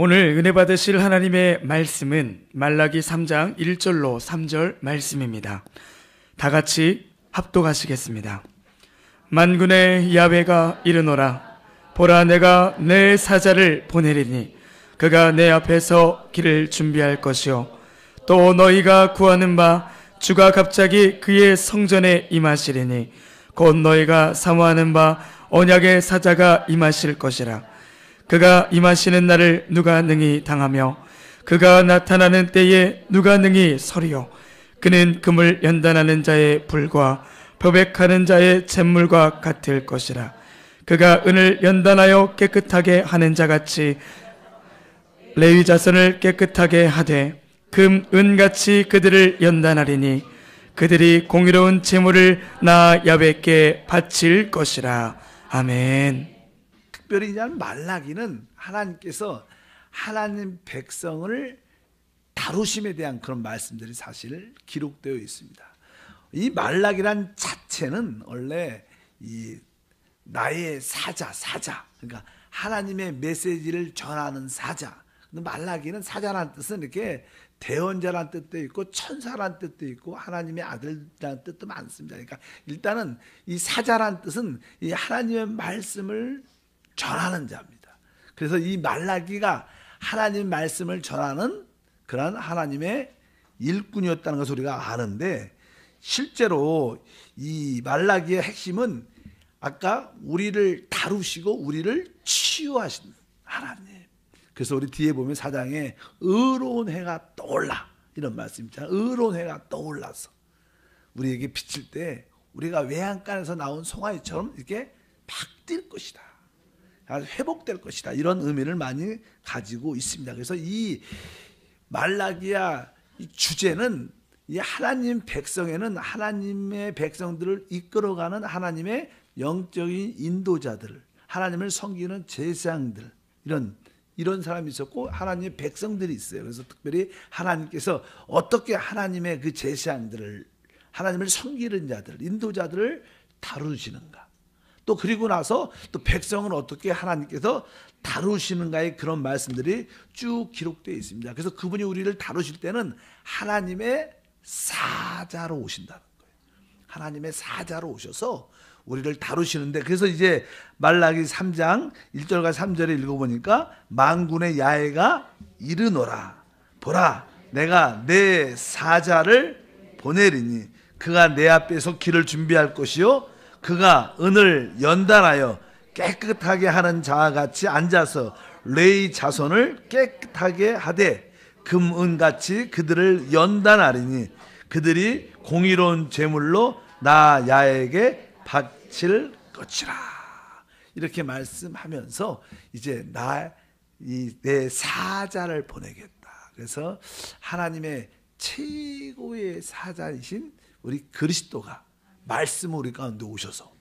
오늘 은혜 받으실 하나님의 말씀은 말라기 3장 1절로 3절 말씀입니다. 다 같이 합독하시겠습니다. 만군의 야훼가 이르노라. 보라, 내가 내 사자를 보내리니 그가 내 앞에서 길을 준비할 것이요 또 너희가 구하는 바 주가 갑자기 그의 성전에 임하시리니 곧 너희가 사모하는 바 언약의 사자가 임하실 것이라. 그가 임하시는 날을 누가 능히 당하며 그가 나타나는 때에 누가 능히 서리요. 그는 금을 연단하는 자의 불과 표백하는 자의 잿물과 같을 것이라. 그가 은을 연단하여 깨끗하게 하는 자같이 레위 자손을 깨끗하게 하되 금, 은같이 그들을 연단하리니 그들이 공의로운 제물을 나 야훼께 바칠 것이라. 아멘. 특별히 이제 말라기는 하나님께서 하나님 백성을 다루심에 대한 그런 말씀들이 사실 기록되어 있습니다. 이 말라기란 자체는 원래 이 나의 사자, 그러니까 하나님의 메시지를 전하는 사자. 근데 말라기는 사자라는 뜻은 이렇게 대언자라는 뜻도 있고 천사라는 뜻도 있고 하나님의 아들이라는 뜻도 많습니다. 그러니까 일단은 이 사자라는 뜻은 이 하나님의 말씀을 전하는 자입니다. 그래서 이 말라기가 하나님 말씀을 전하는 그런 하나님의 일꾼이었다는 것을 우리가 아는데, 실제로 이 말라기의 핵심은 아까 우리를 다루시고 우리를 치유하신 하나님. 그래서 우리 뒤에 보면 4장에 의로운 해가 떠올라 이런 말씀입니다. 의로운 해가 떠올라서 우리에게 비칠 때 우리가 외양간에서 나온 송아지처럼 이렇게 막 뛸 것이다, 회복될 것이다, 이런 의미를 많이 가지고 있습니다. 그래서 이 말라기야 이 주제는 이 하나님 백성에는 하나님의 백성들을 이끌어가는 하나님의 영적인 인도자들, 하나님을 섬기는 제사장들, 이런 사람이 있었고 하나님의 백성들이 있어요. 그래서 특별히 하나님께서 어떻게 하나님의 그 제사장들을, 하나님을 섬기는 자들, 인도자들을 다루시는가, 또 그리고 나서 또 백성을 어떻게 하나님께서 다루시는가의 그런 말씀들이 쭉 기록되어 있습니다. 그래서 그분이 우리를 다루실 때는 하나님의 사자로 오신다는 거예요. 하나님의 사자로 오셔서 우리를 다루시는데, 그래서 이제 말라기 3장 1절과 3절에 읽어보니까 만군의 야훼가 이르노라. 보라, 내가 내 사자를 보내리니 그가 내 앞에서 길을 준비할 것이요 그가 은을 연단하여 깨끗하게 하는 자와 같이 앉아서 레위 자손을 깨끗하게 하되 금, 은같이 그들을 연단하리니 그들이 공의로운 제물로 나 야훼에게 바칠 것이라. 이렇게 말씀하면서 이제 내 사자를 보내겠다. 그래서 하나님의 최고의 사자이신 우리 그리스도가 말씀을 우리 가운데 오셔서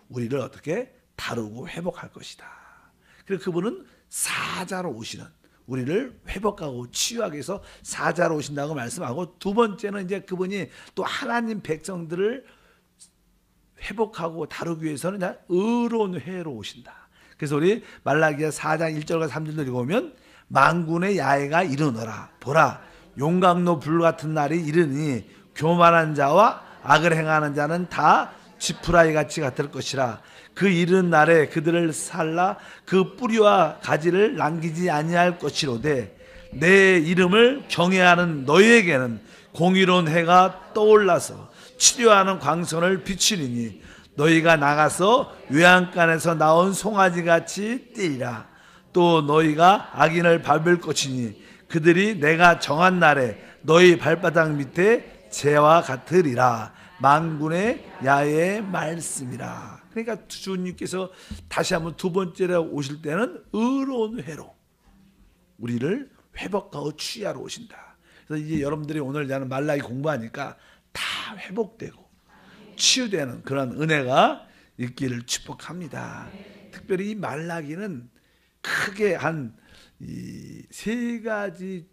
우리를 어떻게 다루고 회복할 것이다. 그리고 그분은 사자로 오시는, 우리를 회복하고 치유하기 위해서 사자로 오신다고 말씀하고, 두 번째는 이제 그분이 또 하나님 백성들을 회복하고 다루기 위해서는 의로운 회로 오신다. 그래서 우리 말라기야 4장 1절과 3절을 읽으면 만군의 야훼가 이르노라. 보라, 용광로 불같은 날이 이르니 교만한 자와 악을 행하는 자는 다 지푸라기 같이 같을 것이라. 그 이른 날에 그들을 살라 그 뿌리와 가지를 남기지 아니할 것이로되 내 이름을 경외하는 너희에게는 공의로운 해가 떠올라서 치료하는 광선을 비추리니 너희가 나가서 외양간에서 나온 송아지같이 뛰리라. 또 너희가 악인을 밟을 것이니 그들이 내가 정한 날에 너희 발바닥 밑에 재와 같으리라. 만군의 야훼의 말씀이라. 그러니까 주님께서 다시 한번 두 번째로 오실 때는 의로운 회로 우리를 회복하고 치유하러 오신다. 그래서 이제 여러분들이 오늘 나는 말라기 공부하니까 다 회복되고 치유되는 그런 은혜가 있기를 축복합니다. 특별히 이 말라기는 크게 한 세 가지의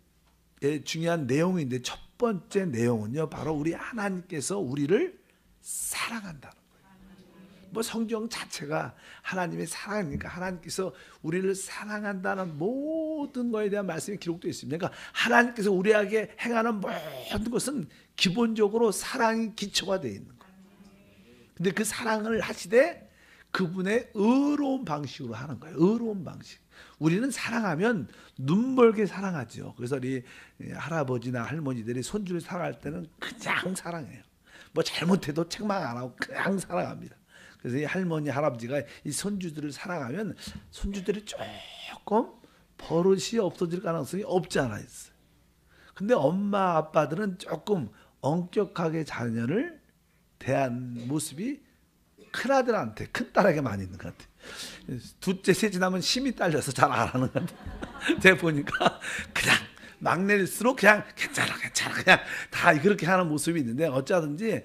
중요한 내용인데, 첫 번째 내용은요 바로 우리 하나님께서 우리를 사랑한다는 거예요. 뭐 성경 자체가 하나님의 사랑이니까 하나님께서 우리를 사랑한다는 모든 것에 대한 말씀이 기록되어 있습니다. 그러니까 하나님께서 우리에게 행하는 모든 것은 기본적으로 사랑이 기초가 되어 있는 거예요. 근데 그 사랑을 하시되 그분의 의로운 방식으로 하는 거예요. 의로운 방식. 우리는 사랑하면 눈멀게 사랑하죠. 그래서 우리 할아버지나 할머니들이 손주를 사랑할 때는 그냥 사랑해요. 뭐 잘못해도 책망 안 하고 그냥 사랑합니다. 그래서 이 할머니, 할아버지가 이 손주들을 사랑하면 손주들이 조금 버릇이 없어질 가능성이 없지 않아 있어요. 근데 엄마, 아빠들은 조금 엄격하게 자녀를 대한 모습이 큰아들한테, 큰딸에게 많이 있는 것 같아요. 둘째, 셋째 나면 힘이 딸려서 잘 안 하는 것 같아요. 제가 보니까 그냥 막내일수록 그냥 괜찮아 그냥 다 그렇게 하는 모습이 있는데, 어쩌든지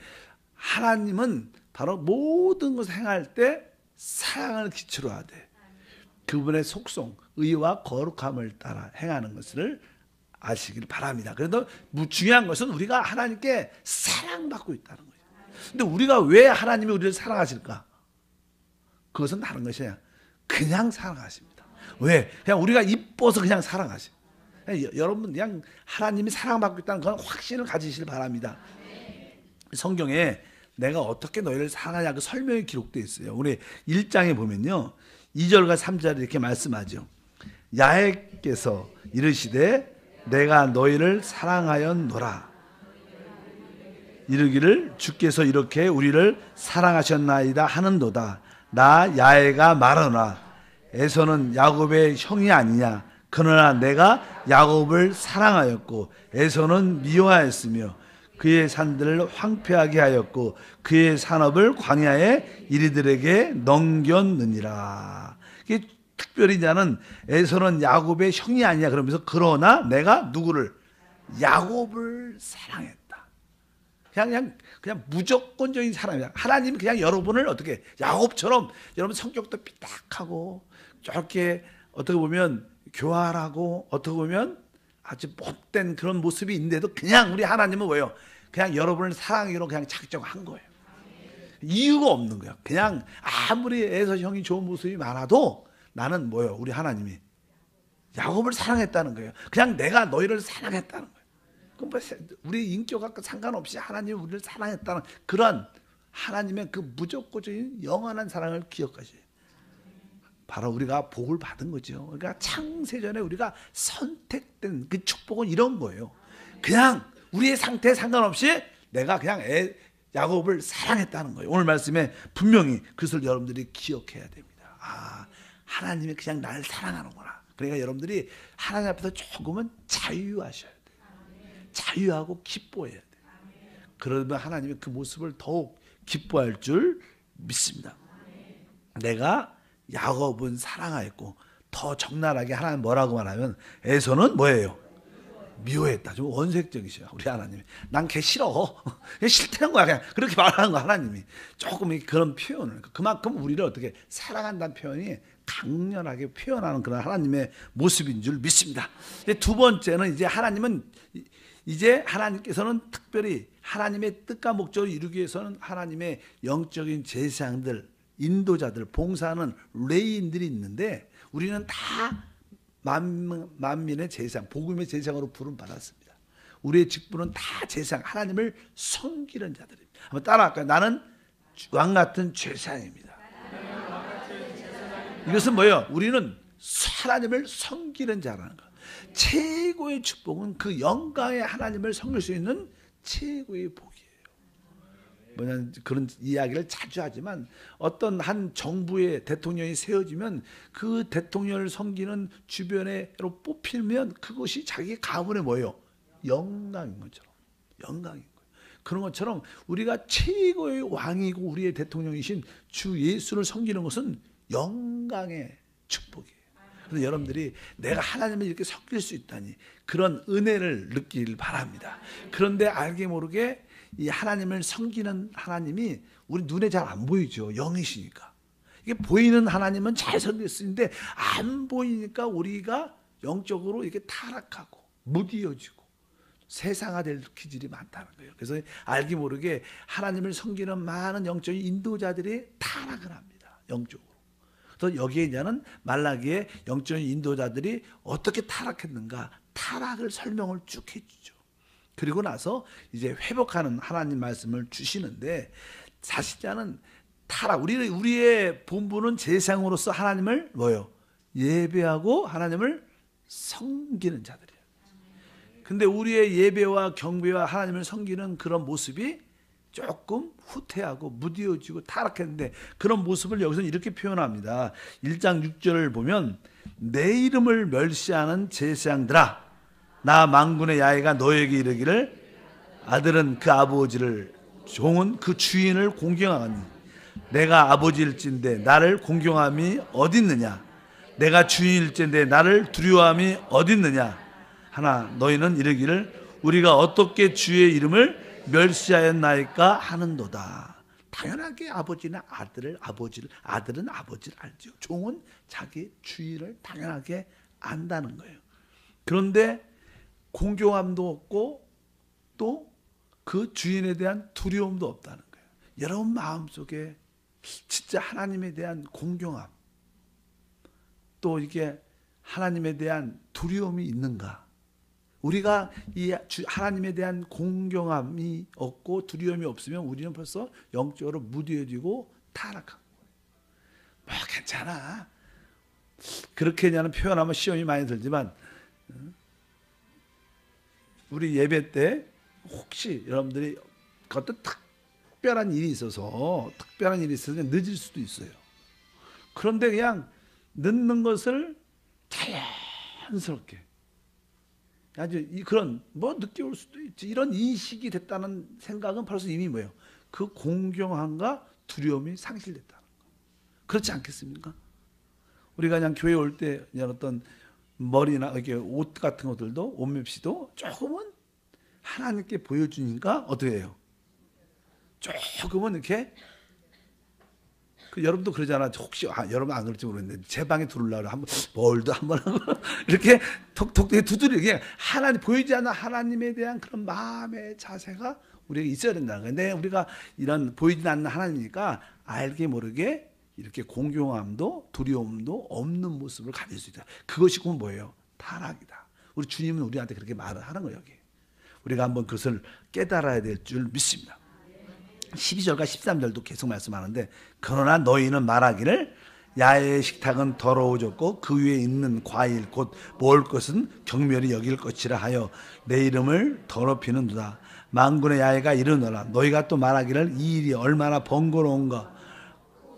하나님은 바로 모든 것을 행할 때 사랑을 기초로 하되 그분의 속성, 의와 거룩함을 따라 행하는 것을 아시길 바랍니다. 그래도 중요한 것은 우리가 하나님께 사랑받고 있다는 거예요. 근데 우리가 왜 하나님이 우리를 사랑하실까? 그것은 다른 것이야. 그냥 사랑하십니다. 왜? 그냥 우리가 이뻐서 그냥 사랑하세요. 여러분 그냥 하나님이 사랑받고 있다는 그런 확신을 가지시길 바랍니다. 성경에 내가 어떻게 너희를 사랑하냐 그 설명이 기록되어 있어요. 우리 1장에 보면요, 2절과 3절에 이렇게 말씀하죠. 야훼께서 이르시되 내가 너희를 사랑하였노라. 이르기를 주께서 이렇게 우리를 사랑하셨나이다 하는도다. 나 야훼가 말하노라. 에서는 야곱의 형이 아니냐. 그러나 내가 야곱을 사랑하였고 에서는 미워하였으며 그의 산들을 황폐하게 하였고 그의 산업을 광야에 이리들에게 넘겼느니라. 이게 특별히 자는 에서는 야곱의 형이 아니냐 그러면서 그러나 내가 누구를? 야곱을 사랑했다. 그냥 무조건적인 사랑이야. 하나님이 그냥 여러분을 어떻게 야곱처럼 여러분 성격도 삐딱하고 저렇게 어떻게 보면 교활하고 어떻게 보면 아주 못된 그런 모습이 있는데도 그냥 우리 하나님은 왜요? 그냥 여러분을 사랑하기로 그냥 작정한 거예요. 이유가 없는 거예요. 그냥 아무리 에서 형이 좋은 모습이 많아도 나는 뭐예요? 우리 하나님이 야곱을 사랑했다는 거예요. 그냥 내가 너희를 사랑했다는 거예요. 그럼 뭐 우리 인격과 상관없이 하나님이 우리를 사랑했다는 그런 하나님의 그 무조건적인 영원한 사랑을 기억하셔요. 바로 우리가 복을 받은 거죠. 그러니까 창세전에 우리가 선택된 그 축복은 이런 거예요. 그냥 우리의 상태에 상관없이 내가 그냥 야곱을 사랑했다는 거예요. 오늘 말씀에 분명히 그것을 여러분들이 기억해야 됩니다. 아, 하나님이 그냥 나를 사랑하는구나. 그러니까 여러분들이 하나님 앞에서 조금은 자유하셔야 돼요. 자유하고 기뻐해야 돼요. 그러면 하나님이 그 모습을 더욱 기뻐할 줄 믿습니다. 내가 야곱은 사랑하였고 더 적나라하게 하나님 뭐라고 말하면 에서는 뭐예요? 미워했다. 좀 원색적이셔요. 우리 하나님이. 난 걔 싫어. 걔 싫다는 거야. 그냥 그렇게 말하는 거 하나님이. 조금 그런 표현을. 그만큼 우리를 어떻게 사랑한다는 표현이 강렬하게 표현하는 그런 하나님의 모습인 줄 믿습니다. 두 번째는 이제 하나님께서는 특별히 하나님의 뜻과 목적을 이루기 위해서는 하나님의 영적인 제사장들, 인도자들, 봉사하는 레위인들이 있는데 우리는 다 만민의 제사장, 복음의 제사장으로 부름 받았습니다. 우리의 직분은 다 제사장, 하나님을 섬기는 자들입니다. 한번 따라할까요? 나는 왕 같은 제사장입니다. 이것은 뭐예요? 우리는 하나님을 섬기는 자라는 것. 최고의 축복은 그 영광의 하나님을 섬길 수 있는 최고의 복이에요. 뭐냐면 그런 이야기를 자주 하지만 어떤 한 정부의 대통령이 세워지면 그 대통령을 섬기는 주변으로 뽑히면 그것이 자기 가문의 뭐예요? 영광인 것처럼. 영광인 거예요. 그런 것처럼 우리가 최고의 왕이고 우리의 대통령이신 주 예수를 섬기는 것은 영광의 축복이에요. 그래서 여러분들이 내가 하나님을 이렇게 섬길 수 있다니 그런 은혜를 느끼길 바랍니다. 그런데 알게 모르게 이 하나님을 섬기는 하나님이 우리 눈에 잘 안 보이죠. 영이시니까. 이게 보이는 하나님은 잘 섬길 수 있는데 안 보이니까 우리가 영적으로 이렇게 타락하고 무디어지고 세상화될 기질이 많다는 거예요. 그래서 알기 모르게 하나님을 섬기는 많은 영적인 인도자들이 타락을 합니다. 영적으로. 그래서 여기에 이제는 말라기의 영적인 인도자들이 어떻게 타락했는가 타락을 설명을 쭉 해주죠. 그리고 나서 이제 회복하는 하나님 말씀을 주시는데 사실자는 타락 우리의 본분은 제사장으로서 하나님을 뭐요? 예배하고 하나님을 섬기는 자들이에요. 근데 우리의 예배와 경배와 하나님을 섬기는 그런 모습이 조금 후퇴하고 무뎌지고 타락했는데 그런 모습을 여기서는 이렇게 표현합니다. 1장 6절을 보면 내 이름을 멸시하는 제사장들아 나 만군의 야훼가 너에게 이르기를 아들은 그 아버지를 종은 그 주인을 공경하니 내가 아버지일진데 나를 공경함이 어딨느냐 내가 주인일진데 나를 두려워함이 어딨느냐 하나 너희는 이르기를 우리가 어떻게 주의 이름을 멸시하였나이까 하는도다. 당연하게 아버지는 아들은 아버지를 알죠. 종은 자기 주인을 당연하게 안다는 거예요. 그런데 공경함도 없고 또 그 주인에 대한 두려움도 없다는 거예요. 여러분 마음속에 진짜 하나님에 대한 공경함 또 이게 하나님에 대한 두려움이 있는가? 우리가 이 하나님에 대한 공경함이 없고 두려움이 없으면 우리는 벌써 영적으로 무뎌지고 타락한 거예요. 뭐 괜찮아. 그렇게 그냥 표현하면 시험이 많이 들지만 우리 예배 때 혹시 여러분들이 어떤 특별한 일이 있어서 늦을 수도 있어요. 그런데 그냥 늦는 것을 자연스럽게 아주 그런 뭐 늦게 올 수도 있지 이런 인식이 됐다는 생각은 벌써 이미 뭐예요? 그 공경함과 두려움이 상실됐다는 거. 그렇지 않겠습니까? 우리가 그냥 교회 올 때 그냥 어떤 머리나 이렇게 옷 같은 것들도 옷 맵시도 조금은 하나님께 보여주니까 어떻게 해요? 조금은 이렇게 여러분도 그러잖아. 혹시 여러분 안 그럴지 모르겠는데 제 방에 들어오려고 한번 뭘도 한번 하고 이렇게 톡톡 두드리게 하나님 보이지 않는 하나님에 대한 그런 마음의 자세가 우리에게 있어야 된다는 거예요. 근데 우리가 이런 보이지 않는 하나님이니까 알게 모르게 이렇게 공경함도 두려움도 없는 모습을 가질 수 있다. 그것이 곧 뭐예요? 타락이다. 우리 주님은 우리한테 그렇게 말을 하는 거예요. 여기. 우리가 한번 그것을 깨달아야 될 줄 믿습니다. 12절과 13절도 계속 말씀하는데 그러나 너희는 말하기를 야훼의 식탁은 더러워졌고 그 위에 있는 과일 곧 먹을 것은 경멸이 여길 것이라 하여 내 이름을 더럽히는도다. 만군의 야훼가 이르노라 너희가 또 말하기를 이 일이 얼마나 번거로운가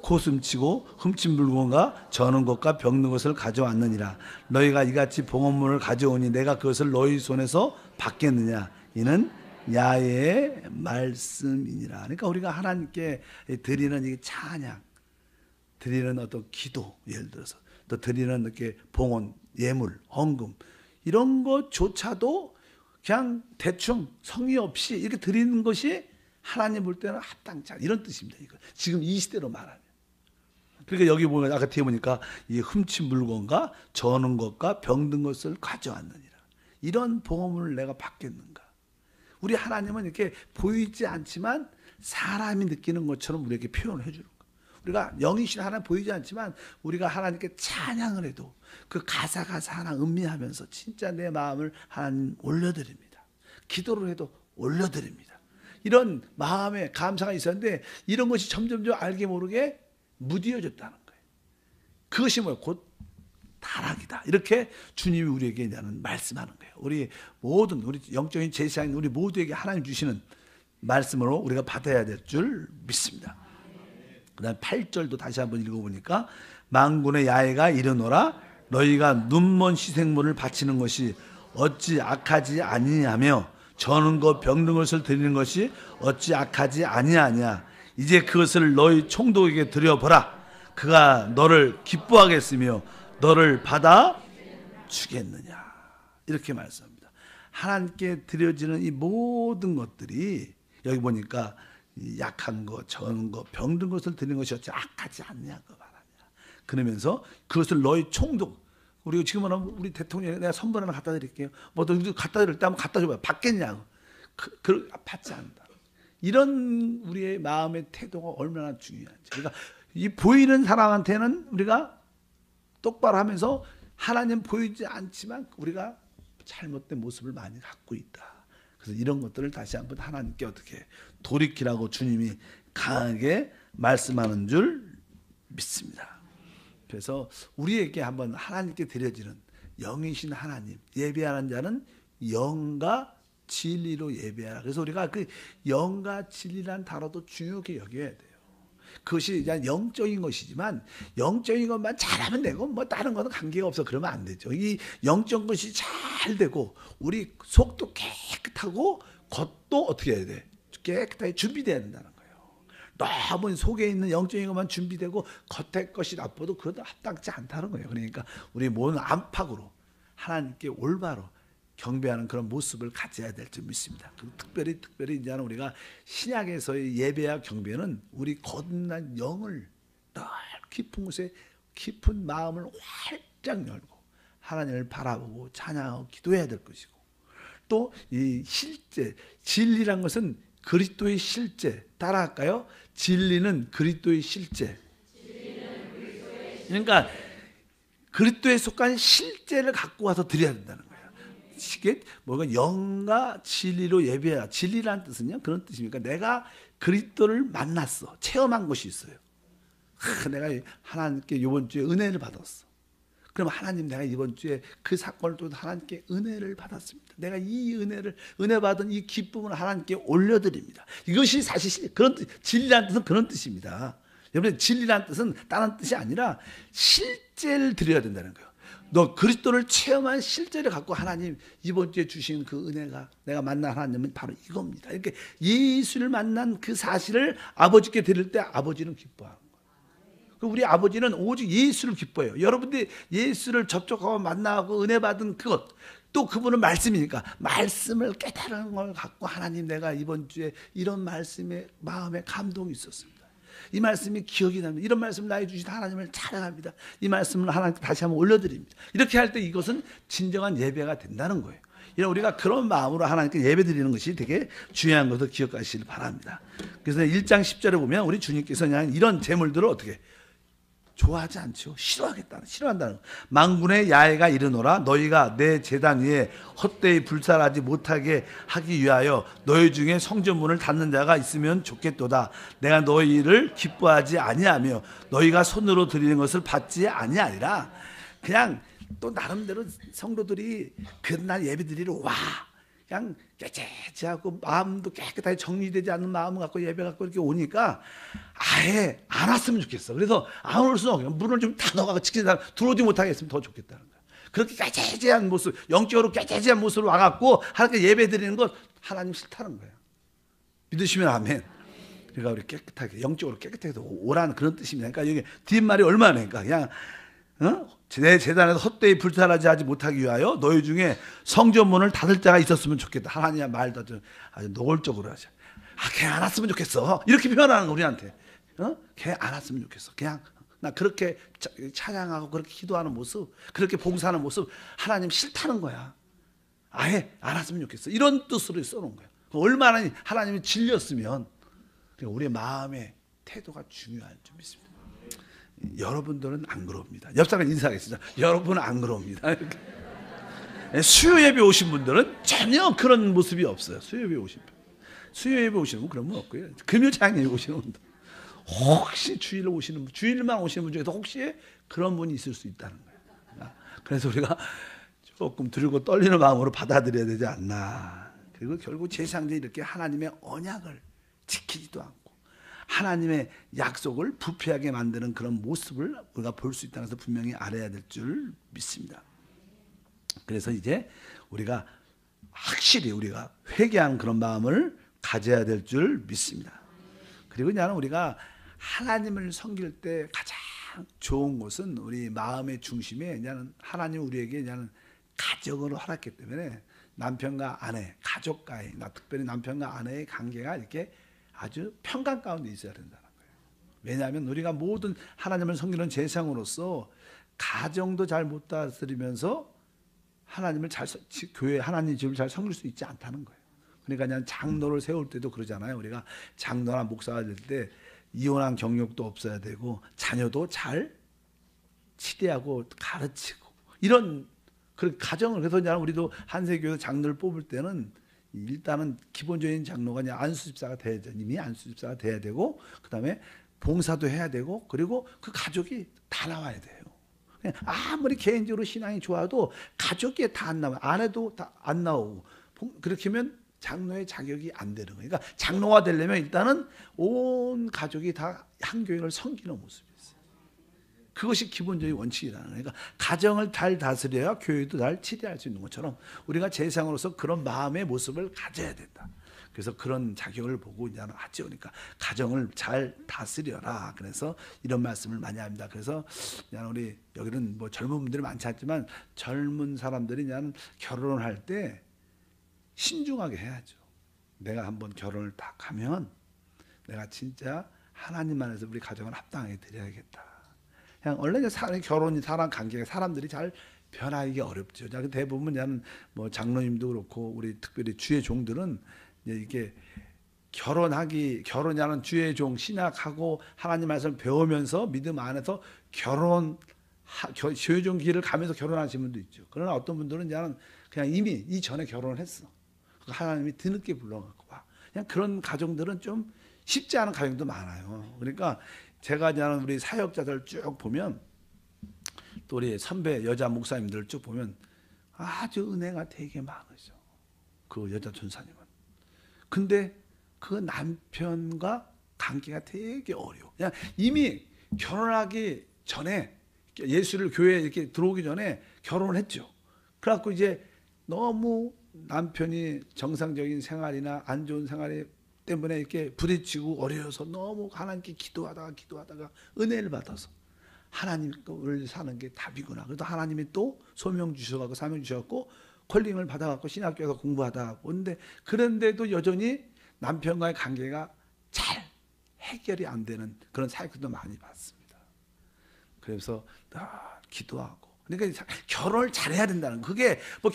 고슴치고 흠칫 물건과 저는 것과 병든 것을 가져왔느니라. 너희가 이같이 봉헌물을 가져오니 내가 그것을 너희 손에서 받겠느냐. 이는 야훼의 말씀이니라. 그러니까 우리가 하나님께 드리는 이 찬양, 드리는 어떤 기도, 예를 들어서 또 드리는 이렇게 봉헌, 예물, 헌금 이런 것조차도 그냥 대충 성의 없이 이렇게 드리는 것이 하나님 볼 때는 합당치 않은 이런 뜻입니다. 이거 지금 이 시대로 말하면. 그러니까 여기 보면 아까 뒤에 보니까 이 흠칫 물건과 저는 것과 병든 것을 가져왔느니라. 이런 봉헌물을 내가 받겠는가? 우리 하나님은 이렇게 보이지 않지만 사람이 느끼는 것처럼 우리에게 표현을 해주는 거예요. 우리가 영이신 하나님 보이지 않지만 우리가 하나님께 찬양을 해도 그 가사가 하나 음미하면서 진짜 내 마음을 하나님 올려드립니다. 기도를 해도 올려드립니다. 이런 마음의 감사가 있었는데 이런 것이 점점점 알게 모르게 무디어졌다는 거예요. 그것이 뭐예요? 곧 타락이다. 이렇게 주님이 우리에게 이제는 말씀하는 거예요. 우리 모든 우리 영적인 제사장인 우리 모두에게 하나님 주시는 말씀으로 우리가 받아야 될 줄 믿습니다. 그다음 8절도 다시 한번 읽어보니까 만군의 야훼가 이르노라 너희가 눈먼 희생물을 바치는 것이 어찌 악하지 아니하며 저는 것 병든 것을 드리는 것이 어찌 악하지 아니하냐. 이제 그것을 너희 총독에게 드려보라. 그가 너를 기뻐하겠으며 너를 받아 주겠느냐. 이렇게 말씀합니다. 하나님께 드려지는 이 모든 것들이 여기 보니까 약한 것, 적은 것, 병든 것을 드리는 것이 어찌 악하지 않냐고 말하냐. 그러면서 그것을 너희 총독, 우리 지금은 우리 대통령이 내가 선물 하나 갖다 드릴게요. 뭐 너 갖다 드릴 때 한번 갖다 줘봐요. 받겠냐고. 받지 않는다. 이런 우리의 마음의 태도가 얼마나 중요한지. 그러니까 이 보이는 사람한테는 우리가 똑바로 하면서 하나님 보이지 않지만 우리가 잘못된 모습을 많이 갖고 있다. 그래서 이런 것들을 다시 한번 하나님께 어떻게 돌이키라고 주님이 강하게 말씀하는 줄 믿습니다. 그래서 우리에게 한번 하나님께 드려지는 영이신 하나님, 예배하는 자는 영과 진리로 예배하라. 그래서 우리가 그 영과 진리라는 단어도 중요하게 여겨야 돼요. 그것이 그냥 영적인 것이지만 영적인 것만 잘하면 되고 뭐 다른 거는 관계가 없어 그러면 안 되죠. 이 영적 것이 잘 되고 우리 속도 깨끗하고 겉도 어떻게 해야 돼? 깨끗하게 준비돼야 된다는 거예요. 너무 속에 있는 영적인 것만 준비되고 겉의 것이 나빠도 그것도 합당치 않다는 거예요. 그러니까 우리 모든 안팎으로 하나님께 올바로 경배하는 그런 모습을 가져야 될 줄 믿습니다. 특별히 이제는 우리가 신약에서의 예배와 경배는 우리 거듭난 영을 늘 깊은 곳에 깊은 마음을 활짝 열고 하나님을 바라보고 찬양하고 기도해야 될 것이고, 또 이 실제 진리란 것은 그리스도의 실제, 따라할까요? 진리는 그리스도의 실제. 그러니까 그리스도에 속한 실제를 갖고 와서 드려야 된다는 거예요. 이게 뭐가 영과 진리로 예배야. 진리라는 뜻은요 그런 뜻입니까? 내가 그리스도를 만났어, 체험한 것이 있어요. 내가 하나님께 이번 주에 은혜를 받았어. 그럼 하나님, 내가 이번 주에 그 사건을 또 하나님께 은혜를 받았습니다. 내가 이 은혜 받은 이 기쁨을 하나님께 올려드립니다. 이것이 사실 그런 진리라는 뜻은 그런 뜻입니다. 여러분, 진리라는 뜻은 다른 뜻이 아니라 실제를 드려야 된다는 거예요. 너 그리스도를 체험한 실제를 갖고 하나님 이번 주에 주신 그 은혜가, 내가 만난 하나님은 바로 이겁니다. 이렇게 예수를 만난 그 사실을 아버지께 드릴 때 아버지는 기뻐하는 거예요. 우리 아버지는 오직 예수를 기뻐해요. 여러분들이 예수를 접촉하고 만나고 은혜 받은 그것, 또 그분은 말씀이니까 말씀을 깨달은 걸 갖고 하나님, 내가 이번 주에 이런 말씀에 마음에 감동이 있었습니다. 이 말씀이 기억이 납니다. 이런 말씀을 나에 주신 하나님을 찬양합니다. 이 말씀을 하나님께 다시 한번 올려드립니다. 이렇게 할 때 이것은 진정한 예배가 된다는 거예요. 이런 우리가 그런 마음으로 하나님께 예배 드리는 것이 되게 중요한 것을 기억하시길 바랍니다. 그래서 1장 10절에 보면 우리 주님께서 그냥 이런 제물들을 어떻게 좋아하지 않죠. 싫어한다는 거. 만군의 야훼가 이르노라. 너희가 내 제단 위에 헛되이 불살하지 못하게 하기 위하여 너희 중에 성전문을 닫는 자가 있으면 좋겠도다. 내가 너희를 기뻐하지 아니하며 너희가 손으로 드리는 것을 받지 아니하리라. 그냥 또 나름대로 성도들이 그날 예배 드리러 와. 그냥 깨끗하고 마음도 깨끗하게 정리되지 않는 마음을 갖고 예배 갖고 이렇게 오니까 아예 안 왔으면 좋겠어. 그래서 안 올 수는 없고 문을 좀 다 넣어가고 지키는 사람 들어오지 못하게 했으면 더 좋겠다는 거야. 그렇게 깨끗한 모습, 영적으로 깨끗한 모습으로 와갖고 하나님께 예배 드리는 것 하나님 싫다는 거예요. 믿으시면 아멘. 그러니까 우리 깨끗하게, 영적으로 깨끗하게 오라는 그런 뜻입니다. 그러니까 여기 뒷말이 얼마나 그러니까 그냥 내 제단에서 헛되이 불살하지 못하기 위하여 너희 중에 성전문을 닫을 자가 있었으면 좋겠다. 하나님의 말도 아주 노골적으로 하죠. 걔 안 왔으면 좋겠어. 이렇게 표현하는 거 우리한테. 걔 안 왔으면 좋겠어. 그냥 나 그렇게 찬양하고 그렇게 기도하는 모습, 그렇게 봉사하는 모습 하나님 싫다는 거야. 아예 안 왔으면 좋겠어. 이런 뜻으로 써놓은 거야. 얼마나 하나님이 질렸으면. 우리의 마음의 태도가 중요한 줄 믿습니다. 여러분들은 안 그럽니다. 옆 사람 인사하겠습니다. 여러분은 안 그럽니다. 수요 예배 오신 분들은 전혀 그런 모습이 없어요. 수요 예배 오신 분. 수요 예배 오시는 분 그런 분 없고요. 금요 찬양 예배 오시는 분들. 혹시 주일로 오시는 분, 주일만 오시는 분 중에서 혹시 그런 분이 있을 수 있다는 거예요. 그래서 우리가 조금 들고 떨리는 마음으로 받아들여야 되지 않나. 그리고 결국 제사장들이 이렇게 하나님의 언약을 지키지도 않고 하나님의 약속을 부패하게 만드는 그런 모습을 우리가 볼 수 있다는 것을 분명히 알아야 될 줄 믿습니다. 그래서 이제 우리가 확실히 우리가 회개하는 그런 마음을 가져야 될 줄 믿습니다. 그리고 나는 우리가 하나님을 섬길 때 가장 좋은 것은 우리 마음의 중심에 그냥 하나님 우리에게 그냥 가정으로 허락했기 때문에 남편과 아내, 가족과의, 특별히 남편과 아내의 관계가 이렇게 아주 평강 가운데 있어야 된다는 거예요. 왜냐하면 우리가 모든 하나님을 섬기는 제사장으로서 가정도 잘 못 다스리면서 교회 하나님 집을 잘 섬길 수 있지 않다는 거예요. 그러니까 그냥 장로를 세울 때도 그러잖아요. 우리가 장로나 목사가 될 때 이혼한 경력도 없어야 되고 자녀도 잘 치대하고 가르치고 이런 그런 가정을. 그래서 그냥 우리도 한세교에서 장로를 뽑을 때는 일단은 기본적인 장로가 그냥 안수집사가 돼야 돼. 이미 안수집사가 돼야 되고 그다음에 봉사도 해야 되고 그리고 그 가족이 다 나와야 돼요. 아무리 개인적으로 신앙이 좋아도 가족이 다 안 나와요. 아내도 다 안 나오고 그렇게 하면 장로의 자격이 안 되는 거예요. 그러니까 장로가 되려면 일단은 온 가족이 다 한 교회를 섬기는 모습이 있어요. 그것이 기본적인 원칙이라는 거예요. 그러니까 가정을 잘 다스려야 교회도 잘 치대할 수 있는 것처럼 우리가 제사장으로서 그런 마음의 모습을 가져야 된다. 그래서 그런 자격을 보고 이제 하죠. 그러니까 가정을 잘 다스려라. 그래서 이런 말씀을 많이 합니다. 그래서 우리 여기는 뭐 젊은 분들이 많지 않지만 젊은 사람들이 그냥 결혼을 할 때 신중하게 해야죠. 내가 한번 결혼을 딱 하면 내가 진짜 하나님 안에서 우리 가정을 합당하게 드려야겠다. 그냥 원래 결혼이 사람 관계가 사람들이 잘 변하기 어렵죠. 대부분 그냥 뭐 장로님도 그렇고 우리 특별히 주의 종들은 이게 결혼이라는 주의 종 신학하고 하나님 말씀을 배우면서 믿음 안에서 주의 종 길을 가면서 결혼하시는 분도 있죠. 그러나 어떤 분들은 그냥 이미 이전에 결혼을 했어. 하나님이 뒤늦게 불러갖고 와. 그냥 그런 가정들은 좀 쉽지 않은 가정도 많아요. 그러니까 제가 그냥 우리 사역자들 쭉 보면 또 우리 선배 여자 목사님들 쭉 보면 아주 은혜가 되게 많으죠. 그 여자 전사님은. 근데 그 남편과 관계가 되게 어려워. 그냥 이미 결혼하기 전에 예수를 교회에 이렇게 들어오기 전에 결혼을 했죠. 그래갖고 이제 너무 남편이 정상적인 생활이나 안 좋은 생활 때문에 이렇게 부딪히고 어려워서 너무 하나님께 기도하다가 은혜를 받아서 하나님을 사는 게 답이구나. 그래도 하나님이 또 소명 주셔갖고 사명 주셔갖고 콜링을 받아갖고 신학교에서 공부하다 오는데 그런데도 여전히 남편과의 관계가 잘 해결이 안 되는 그런 사역들도 많이 봤습니다. 그래서 기도하고 그러니까 결혼을 잘해야 된다는 그게 뭐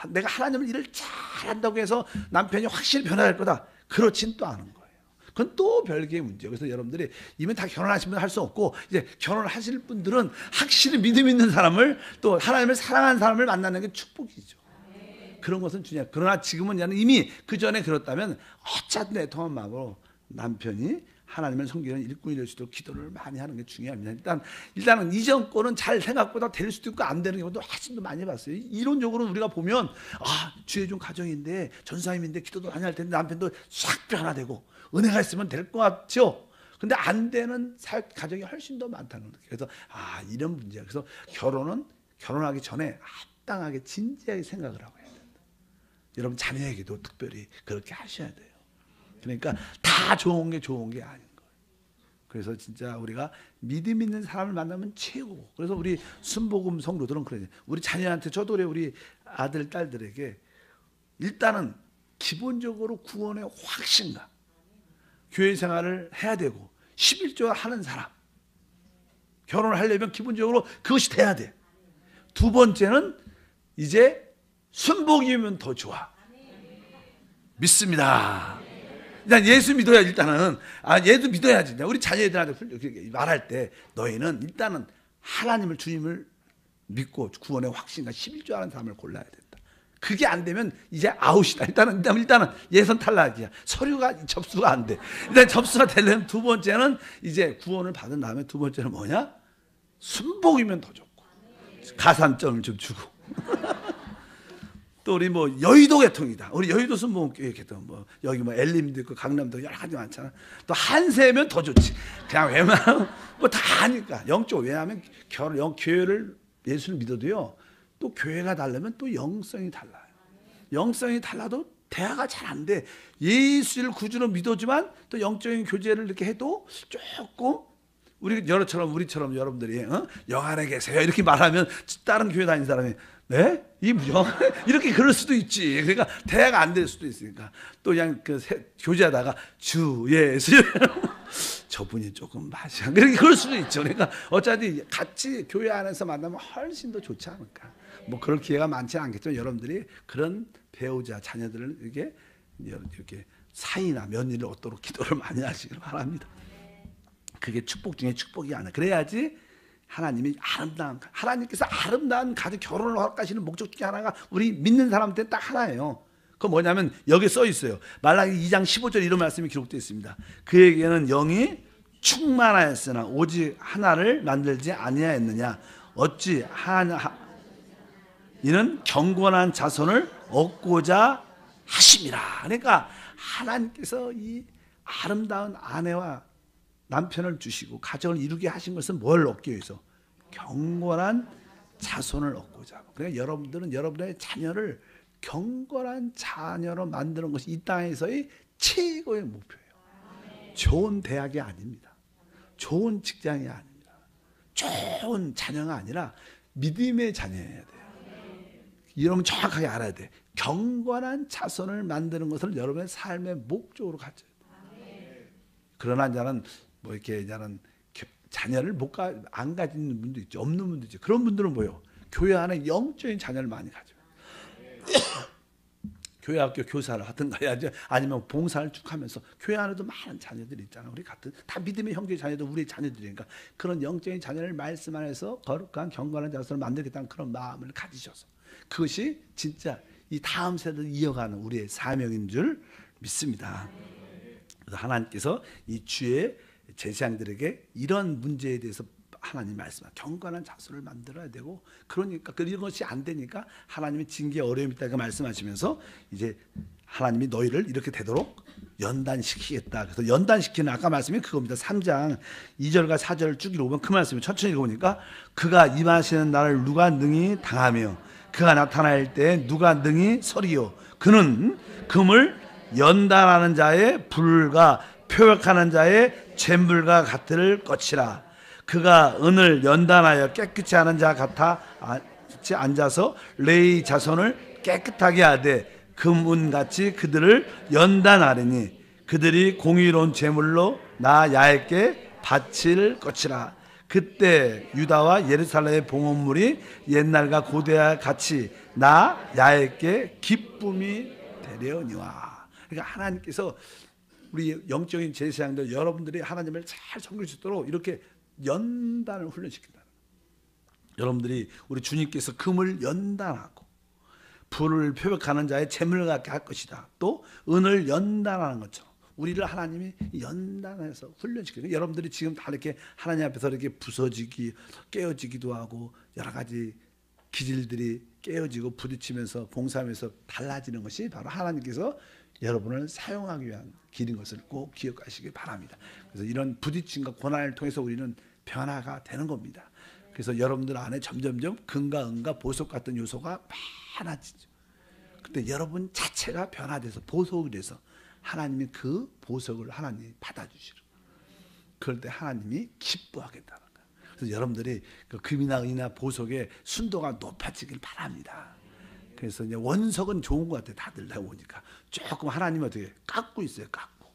내가 하나님의 일을 잘한다고 해서 남편이 확실히 변화할 거다 그렇진 또 않은 거예요. 그건 또 별개의 문제예요. 그래서 여러분들이 이미 다 결혼하시면 할 수 없고 이제 결혼하실 분들은 확실히 믿음 있는 사람을 또 하나님을 사랑하는 사람을 만나는 게 축복이죠. 그런 것은 중요해요. 그러나 지금은 이미 그 전에 그렇다면 어쨌든 애통한 마음으로 남편이 하나님을 섬기는 일꾼이 될 수 있도록 기도를 많이 하는 게 중요합니다. 일단은 이전 거는 잘 생각보다 될 수도 있고 안 되는 경우도 훨씬 더 많이 봤어요. 이론적으로 우리가 보면 주의 종 가정인데 전사님인데 기도도 많이 할 텐데 남편도 싹 변화되고 은혜가 있으면 될 것 같죠. 근데 안 되는 가정이 훨씬 더 많다는 거예요. 그래서 이런 문제야. 그래서 결혼하기 전에 합당하게 진지하게 생각을 하고 해야 된다. 여러분 자녀에게도 특별히 그렇게 하셔야 돼요. 그러니까 다 좋은 게 아닌 거예요. 그래서 진짜 우리가 믿음 있는 사람을 만나면 최고고. 그래서 우리 순복음 성도들은 그러죠. 우리 자녀한테 저도 우리 아들 딸들에게 일단은 기본적으로 구원의 확신과 교회 생활을 해야 되고 11조 하는 사람 결혼을 하려면 기본적으로 그것이 돼야 돼. 두 번째는 이제 순복이면 더 좋아. 믿습니다. 일단 예수 믿어야 일단은 얘도 믿어야지. 우리 자녀들한테 말할 때 너희는 일단은 하나님을 주님을 믿고 구원의 확신과 11조 하는 사람을 골라야 된다. 그게 안 되면 이제 아웃이다. 일단은 예선 탈락이야. 서류가 접수가 안 돼. 일단 접수가 되려면 두 번째는 이제 구원을 받은 다음에 두 번째는 뭐냐? 순복이면 더 좋고 가산점을 좀 주고. 또 우리 여의도 계통이다. 우리 여의도 순복음교회 계통 여기 엘림도 있고 강남도 여러 가지 많잖아. 또 한세면 더 좋지. 그냥 웬만하면 다 하니까 영적. 왜냐하면 교회를 예수를 믿어도요. 또 교회가 다르면 또 영성이 달라요. 영성이 달라도 대화가 잘 안 돼. 예수를 구주로 믿어지만 또 영적인 교제를 이렇게 해도 조금 우리처럼 여러분들이 영 안에 계세요 이렇게 말하면 다른 교회 다니는 사람이 네? 이 무정 이렇게 그럴 수도 있지. 그러니까 대화가 안 될 수도 있으니까 또 그냥 교제하다가 주 예수 저분이 조금 맛이 안 그렇게 그럴 수도 있죠. 그러니까 어차피 같이 교회 안에서 만나면 훨씬 더 좋지 않을까. 뭐 그럴 기회가 많지 않겠지만 여러분들이 그런 배우자 자녀들을 이렇게 사이나 며느리를 얻도록 기도를 많이 하시길 바랍니다. 그게 축복 중에 축복이 아니야. 그래야지 하나님이 하나님께서 아름다운 가족 결혼을 허락하시는 목적 중에 하나가 우리 믿는 사람한테 딱 하나예요. 그건 뭐냐면 여기 써 있어요. 말라기 2장 15절 이런 말씀이 기록되어 있습니다. 그에게는 영이 충만하였으나 오직 하나를 만들지 아니하였느냐. 어찌 이는 경건한 자손을 얻고자 하심이라. 그러니까 하나님께서 이 아름다운 아내와 남편을 주시고 가정을 이루게 하신 것은 뭘 얻기 위해서? 경건한 자손을 얻고자. 그러니까 여러분들은 여러분의 자녀를 경건한 자녀로 만드는 것이 이 땅에서의 최고의 목표예요. 좋은 대학이 아닙니다. 좋은 직장이 아닙니다. 좋은 자녀가 아니라 믿음의 자녀여야 돼요. 여러분 정확하게 알아야 돼. 경건한 자손을 만드는 것을 여러분의 삶의 목적으로 가져야 돼요. 그러나 자는 뭐 이렇게 자는 자녀를 안 가지는 분도 있죠. 없는 분도 있죠. 그런 분들은 뭐예요? 교회 안에 영적인 자녀를 많이 가져요. 교회 학교 교사를 하든가 아니면 봉사를 쭉 하면서 교회 안에도 많은 자녀들이 있잖아요. 우리 같은 다 믿음의 형제의 자녀도 우리의 자녀들이니까 그런 영적인 자녀를 말씀 안에서 거룩한 경건한 자손을 만들겠다는 그런 마음을 가지셔서 그것이 진짜 이 다음 세대를 이어가는 우리의 사명인 줄 믿습니다. 그래서 하나님께서 이 주의 제사장들에게 이런 문제에 대해서 하나님 말씀하 경건한 자손을 만들어야 되고 그러니까 그런 것이 안 되니까 하나님이 징계에 어려움이 있다고 말씀하시면서 이제 하나님이 너희를 이렇게 되도록 연단시키겠다. 그래서 연단시키는 아까 말씀이 그겁니다. 3장 2절과 4절을 쭉 읽어보면 그 말씀이 천천히 읽어보니까 그가 임하시는 날을 누가 능히 당하며 그가 나타날 때 누가 능히 서리요. 그는 금을 연단하는 자의 불과 표백하는 자의 잿물과 같을 것이라. 그가 은을 연단하여 깨끗이 하는 자 같아 앉아서 레위 자손을 깨끗하게 하되 금은같이 그들을 연단하리니 그들이 공의로운 제물로 나 야훼께 바칠 것이라. 그때 유다와 예루살렘의 봉헌물이 옛날과 고대와 같이 나 야훼께 기쁨이 되려니와. 그러니까 하나님께서 우리 영적인 제사장들 여러분들이 하나님을 잘 섬길 수 있도록 이렇게 연단을 훈련시킨다. 여러분들이 우리 주님께서 금을 연단하고 불을 표백하는 자의 재물을 갖게 할 것이다. 또 은을 연단하는 것처럼 우리를 하나님이 연단해서 훈련시키는. 여러분들이 지금 다 이렇게 하나님 앞에서 이렇게 부서지기 깨어지기도 하고 여러 가지 기질들이 깨어지고 부딪히면서 봉사하면서 달라지는 것이 바로 하나님께서 여러분을 사용하기 위한 길인 것을 꼭 기억하시기 바랍니다. 그래서 이런 부딪힘과 고난을 통해서 우리는 변화가 되는 겁니다. 그래서 여러분들 안에 점점점 금과 은과 보석 같은 요소가 많아지죠. 그때 여러분 자체가 변화돼서 보석이 돼서 하나님이 그 보석을 하나님이 받아주시고 그럴 때 하나님이 기뻐하겠다는 거예요. 그래서 여러분들이 그 금이나 은이나 보석의 순도가 높아지길 바랍니다. 그래서 이제 원석은 좋은 것 같아요. 다들 해보니까 조금 하나님이 어떻게 깎고 있어요. 깎고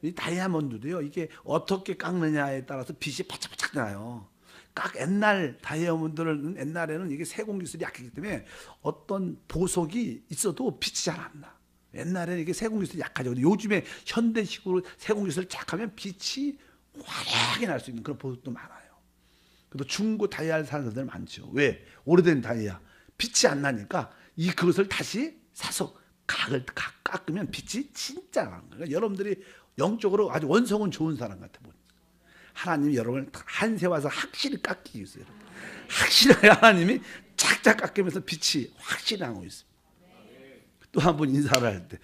이 다이아몬드도요. 이게 어떻게 깎느냐에 따라서 빛이 바짝바짝 나요. 옛날 다이아몬드는 옛날에는 이게 세공 기술이 약했기 때문에 어떤 보석이 있어도 빛이 잘 안 나. 옛날에는 이게 세공 기술이 약하죠. 요즘에 현대식으로 세공 기술을 쫙 하면 빛이 화려하게 날 수 있는 그런 보석도 많아요. 그래도 중고 다이아를 사는 사람들 많죠. 왜? 오래된 다이아 빛이 안 나니까 그것을 다시 사서 깎으면 빛이 진짜 나는 거예요. 여러분들이 영적으로 아주 원성은 좋은 사람 같아 보니까 하나님이 여러분을 한세 와서 확실히 깎이고 있어요. 확실하게 하나님이 쫙쫙 깎으면서 빛이 확실히 나고 있습니다. 또 한 번 인사를 할 때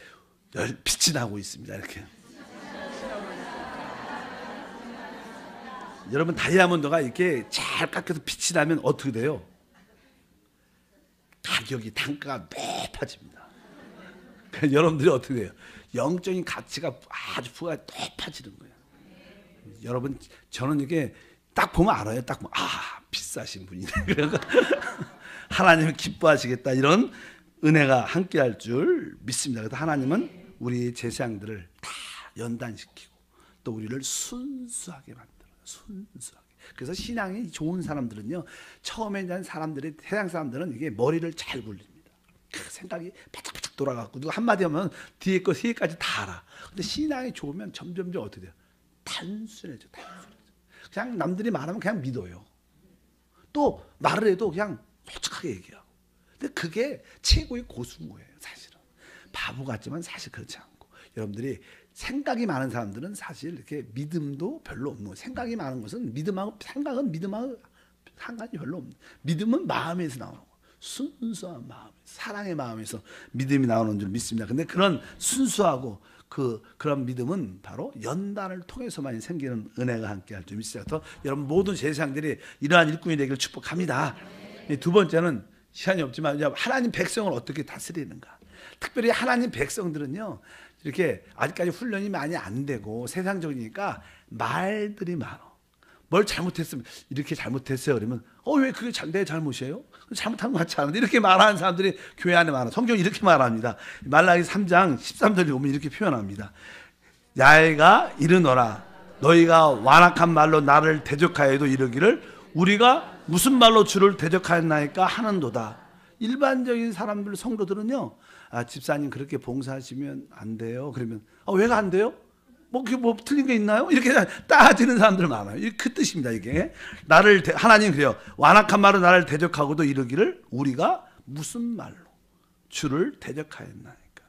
빛이 나고 있습니다. 이렇게. 여러분 다이아몬드가 이렇게 잘 깎여서 빛이 나면 어떻게 돼요? 가격이 단가가 높아집니다. 그러니까 여러분들이 어떻게 돼요? 영적인 가치가 아주 부가 높아지는 거예요. 여러분 저는 이게 딱 보면 알아요. 딱 보면 비싸신 분이네. 그러니까 하나님이 기뻐하시겠다, 이런 은혜가 함께할 줄 믿습니다. 그래서 하나님은 우리 제사장들을 다 연단시키고 또 우리를 순수하게 만들어요. 순수하게. 그래서 신앙이 좋은 사람들은요, 처음에 있는 사람들이, 세상 사람들은 이게 머리를 잘 굴립니다. 생각이 바짝바짝 돌아가고 누가 한마디 하면 뒤에 거 세 개까지 다 알아. 근데 신앙이 좋으면 점점점 어떻게 돼요? 단순해져. 그냥 남들이 말하면 그냥 믿어요. 또 말을 해도 그냥 솔직하게 얘기하고. 근데 그게 최고의 고수인 거예요, 사실은. 바보 같지만 사실 그렇지 않고. 여러분들이 생각이 많은 사람들은 사실 이렇게 믿음도 별로 없는 거예요. 생각이 많은 것은 생각은 믿음하고 상관이 별로 없는 거예요. 믿음은 마음에서 나오는 거예요. 순수한 마음, 사랑의 마음에서 믿음이 나오는 줄 믿습니다. 근데 그런 순수하고 그런 믿음은 바로 연단을 통해서만 생기는 은혜가 함께할 줄 믿습니다. 여러분 모든 제사장들이 이러한 일꾼이 되기를 축복합니다. 두 번째는 시간이 없지만 하나님 백성을 어떻게 다스리는가. 특별히 하나님 백성들은요, 이렇게 아직까지 훈련이 많이 안 되고 세상적이니까 말들이 많아. 뭘 잘못했으면 이렇게 잘못했어요. 그러면 왜 그게 내 잘못이에요? 잘못한 것 같지 않은데, 이렇게 말하는 사람들이 교회 안에 많아. 성경이 이렇게 말합니다. 말라기 3장 13절에 보면 이렇게 표현합니다. 야훼가 이르노라, 너희가 완악한 말로 나를 대적하여도 이르기를 우리가 무슨 말로 주를 대적하였나이까 하는도다. 일반적인 사람들, 성도들은요, 집사님 그렇게 봉사하시면 안 돼요. 그러면 왜가 안 돼요? 그게 틀린 게 있나요? 이렇게 따지는 사람들 많아요. 그 뜻입니다, 이게. 하나님 그래요. 완악한 말로 나를 대적하고도 이르기를 우리가 무슨 말로 주를 대적하였나니까.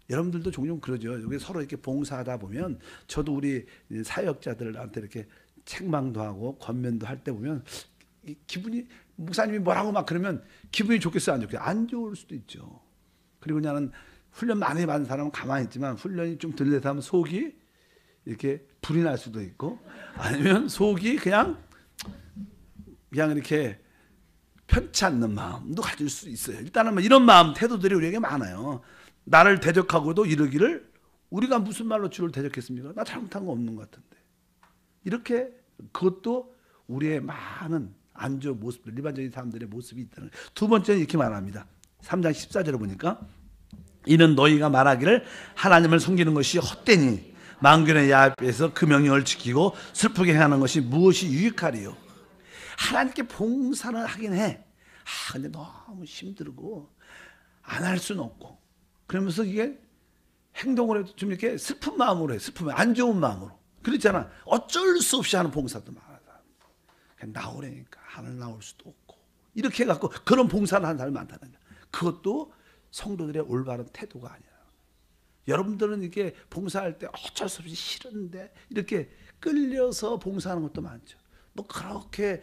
여러분들도 종종 그러죠. 여기 서로 이렇게 봉사하다 보면, 저도 우리 사역자들한테 이렇게 책망도 하고 권면도 할 때 보면 기분이, 목사님이 뭐라고 막 그러면 기분이 좋겠어요, 안 좋겠어요? 안 좋을 수도 있죠. 그리고 나는 훈련 많이 받은 사람은 가만히 있지만 훈련이 좀 덜 돼서 하면 속이 이렇게 불이 날 수도 있고, 아니면 속이 그냥 이렇게 편치 않는 마음도 가질 수 있어요. 일단은 이런 마음, 태도들이 우리에게 많아요. 나를 대적하고도 이르기를 우리가 무슨 말로 주를 대적했습니까? 나 잘못한 거 없는 것 같은데. 이렇게, 그것도 우리의 많은 안 좋은 모습들, 일반적인 사람들의 모습이 있다는 거예요. 두 번째는 이렇게 말합니다. 3장 14절에 보니까 이는 너희가 말하기를 하나님을 섬기는 것이 헛되니 만군의 야훼 앞에서 그 명령을 지키고 슬프게 행하는 것이 무엇이 유익하리요. 하나님께 봉사를 하긴 해. 근데 너무 힘들고 안 할 수는 없고, 그러면서 이게 행동을 해도 좀 이렇게 슬픈 마음으로 해. 슬픈 마음, 안 좋은 마음으로. 그렇잖아. 어쩔 수 없이 하는 봉사도 많아. 그냥 나오려니까 하늘 나올 수도 없고, 이렇게 해갖고 그런 봉사를 하는 사람이 많다는 거야. 그것도 성도들의 올바른 태도가 아니야. 여러분들은 이렇게 봉사할 때 어쩔 수 없이 싫은데 이렇게 끌려서 봉사하는 것도 많죠. 그렇게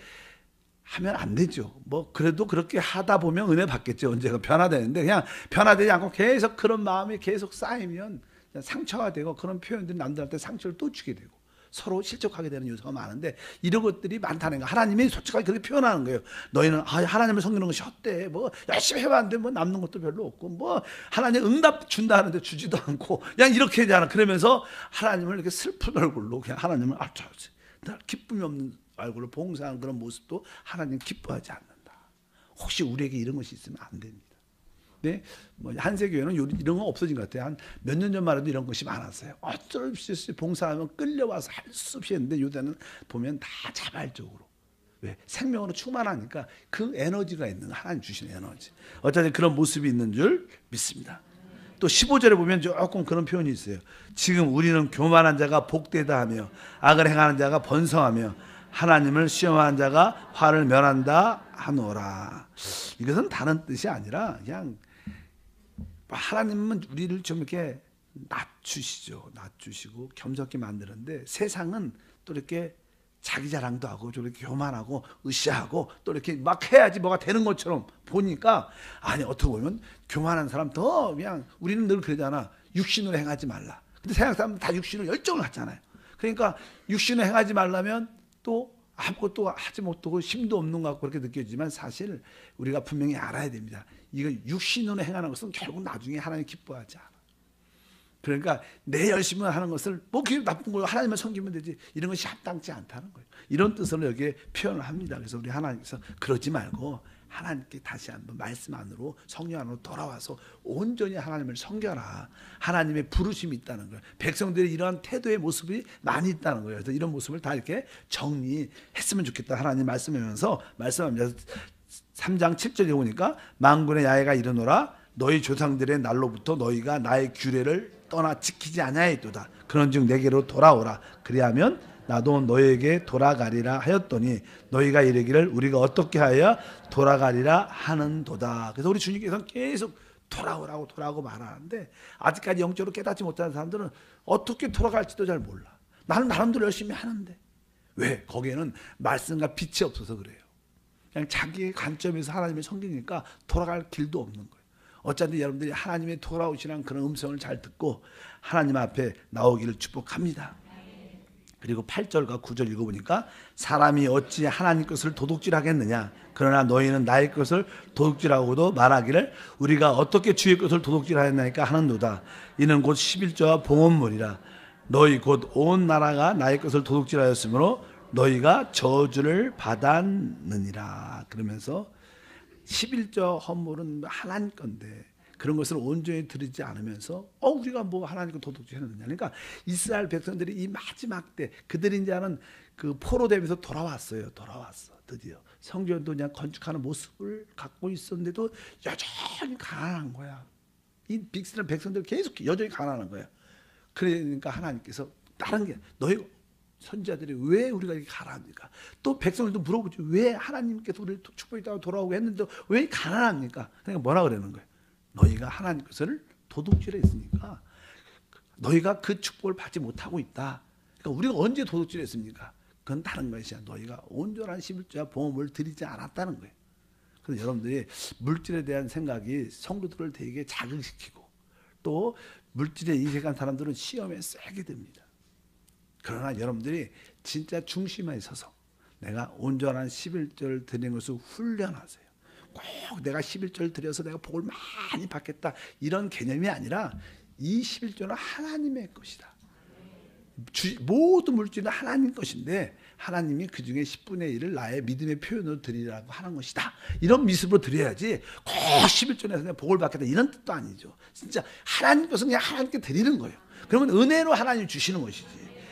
하면 안 되죠. 그래도 그렇게 하다 보면 은혜 받겠죠. 언제가 변화되는데, 그냥 변화되지 않고 계속 그런 마음이 계속 쌓이면 상처가 되고, 그런 표현들이 남들한테 상처를 또 주게 되고 서로 실족하게 되는 요소가 많은데, 이런 것들이 많다는 거. 하나님이 솔직하게 그렇게 표현하는 거예요. 너희는 하나님을 섬기는 것이 헛돼. 열심히 해봤는데 남는 것도 별로 없고, 하나님 응답 준다 하는데 주지도 않고, 그냥 이렇게 하잖아. 그러면서 하나님을 이렇게 슬픈 얼굴로, 그냥 하나님을 기쁨이 없는 얼굴로 봉사하는 그런 모습도 하나님 기뻐하지 않는다. 혹시 우리에게 이런 것이 있으면 안 됩니다. 네? 한세교회는 이런 건 없어진 것 같아요. 한 몇 년 전만 해도 이런 것이 많았어요. 어쩔 수 없이 봉사하면 끌려와서 할 수 없이 했는데, 요새는 보면 다 자발적으로. 왜? 생명으로 충만하니까 그 에너지가 있는 거, 하나님 주신 에너지. 어쨌든 그런 모습이 있는 줄 믿습니다. 또 15절에 보면 조금 그런 표현이 있어요. 지금 우리는 교만한 자가 복되다 하며 악을 행하는 자가 번성하며 하나님을 시험하는 자가 화를 면한다 하노라. 이것은 다른 뜻이 아니라 그냥 하나님은 우리를 좀 이렇게 낮추시고 겸손하게 만드는데, 세상은 또 이렇게 자기 자랑도 하고 좀 이렇게 교만하고 으쌰하고 또 이렇게 막 해야지 뭐가 되는 것처럼 보니까, 아니 어떻게 보면 교만한 사람 더, 그냥 우리는 늘 그러잖아. 육신으로 행하지 말라. 근데 세상 사람은 다 육신으로 열정을 갖잖아요. 그러니까 육신으로 행하지 말라면 또 아무것도 하지 못하고 힘도 없는 것 같고 그렇게 느껴지지만, 사실 우리가 분명히 알아야 됩니다. 이거 육신으로 행하는 것은 결국 나중에 하나님 기뻐하지 않아. 그러니까 내 열심히 하는 것을 그게 나쁜 거예요. 하나님만 섬기면 되지. 이런 것이 합당치 않다는 거예요. 이런 뜻으로 여기에 표현을 합니다. 그래서 우리 하나님께서 그러지 말고 하나님께 다시 한번 말씀 안으로, 성령 안으로 돌아와서 온전히 하나님을 섬겨라. 하나님의 부르심이 있다는 거예요. 백성들이 이러한 태도의 모습이 많이 있다는 거예요. 그래서 이런 모습을 다 이렇게 정리했으면 좋겠다. 하나님 말씀하면서 말씀합니다. 3장 7절에 보니까 만군의 야훼가 이르노라 너희 조상들의 날로부터 너희가 나의 규례를 떠나 지키지 아니하였도다. 그런즉 내게로 돌아오라. 그리하면 나도 너희에게 돌아가리라 하였더니 너희가 이르기를 우리가 어떻게 하여야 돌아가리라 하는도다. 그래서 우리 주님께서는 계속 돌아오라고 말하는데 아직까지 영적으로 깨닫지 못하는 사람들은 어떻게 돌아갈지도 잘 몰라. 나는 나름대로 열심히 하는데 왜? 거기에는 말씀과 빛이 없어서 그래요. 그냥 자기의 관점에서 하나님을 섬기니까 돌아갈 길도 없는 거예요. 어쩐지 여러분들이 하나님의 돌아오시는 그런 음성을 잘 듣고 하나님 앞에 나오기를 축복합니다. 그리고 8절과 9절 읽어보니까 사람이 어찌 하나님 것을 도둑질하겠느냐. 그러나 너희는 나의 것을 도둑질하고도 말하기를 우리가 어떻게 주의 것을 도둑질하였나이까 하는도다. 이는 곧 11조와 봉헌물이라. 너희 곧 온 나라가 나의 것을 도둑질하였으므로 너희가 저주를 받았느니라. 그러면서 11조 헌물은 하나님 건데 그런 것을 온전히 드리지 않으면서 우리가 뭐 하나님과 도둑질했느냐. 그러니까 이스라엘 백성들이 이 마지막 때 그들이 이제는 그 포로되면서 돌아왔어요. 드디어 성전도 그냥 건축하는 모습을 갖고 있었는데도 여전히 가난한 거야. 이 이스라엘 백성들 계속 여전히 가난한 거야. 그러니까 하나님께서 다른 게 너희 선지자들이 왜 우리가 이렇게 가난합니까? 또 백성들도 물어보죠. 왜 하나님께서 우리를 축복했다고 돌아오고 했는데 왜 가난합니까? 그러니까 뭐라 그러는 거예요? 너희가 하나님 것을 도둑질했으니까 너희가 그 축복을 받지 못하고 있다. 그러니까 우리가 언제 도둑질했습니까? 그건 다른 것이야. 너희가 온전한 11조와 봉헌을 드리지 않았다는 거예요. 그래서 여러분들이 물질에 대한 생각이 성도들을 되게 자극시키고 또 물질에 인색한 사람들은 시험에 세게 됩니다. 그러나 여러분들이 진짜 중심에 서서 내가 온전한 11조를 드리는 것을 훈련하세요. 꼭 내가 11조를 드려서 내가 복을 많이 받겠다 이런 개념이 아니라 이 11조는 하나님의 것이다. 모든 물질은 하나님 것인데 하나님이 그중에 10분의 1을 나의 믿음의 표현으로 드리라고 하는 것이다. 이런 미습으로 드려야지 꼭 11조 내서 내가 복을 받겠다 이런 뜻도 아니죠. 진짜 하나님 것은 그냥 하나님께 드리는 거예요. 그러면 은혜로 하나님 주시는 것이지.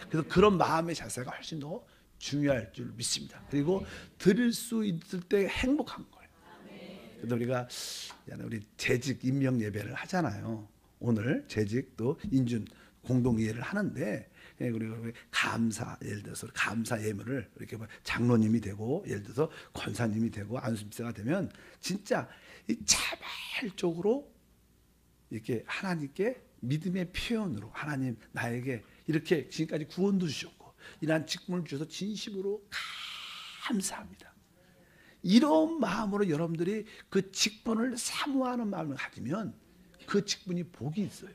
그래서 그런 마음의 자세가 훨씬 더 중요할 줄 믿습니다. 그리고 드릴 수 있을 때 행복한 거예요. 그래서 우리 재직 임명 예배를 하잖아요. 오늘 재직 또 인준 공동 이해를 하는데 그리고 감사 예를 들어서 감사 예물을 이렇게 장로님이 되고 예를 들어서 권사님이 되고 안수집사가 되면 진짜 자발적으로 이렇게 하나님께 믿음의 표현으로 하나님 나에게 이렇게 지금까지 구원도 주셨고 이러한 직분을 주셔서 진심으로 감사합니다. 이런 마음으로 여러분들이 그 직분을 사모하는 마음을 가지면 그 직분이 복이 있어요.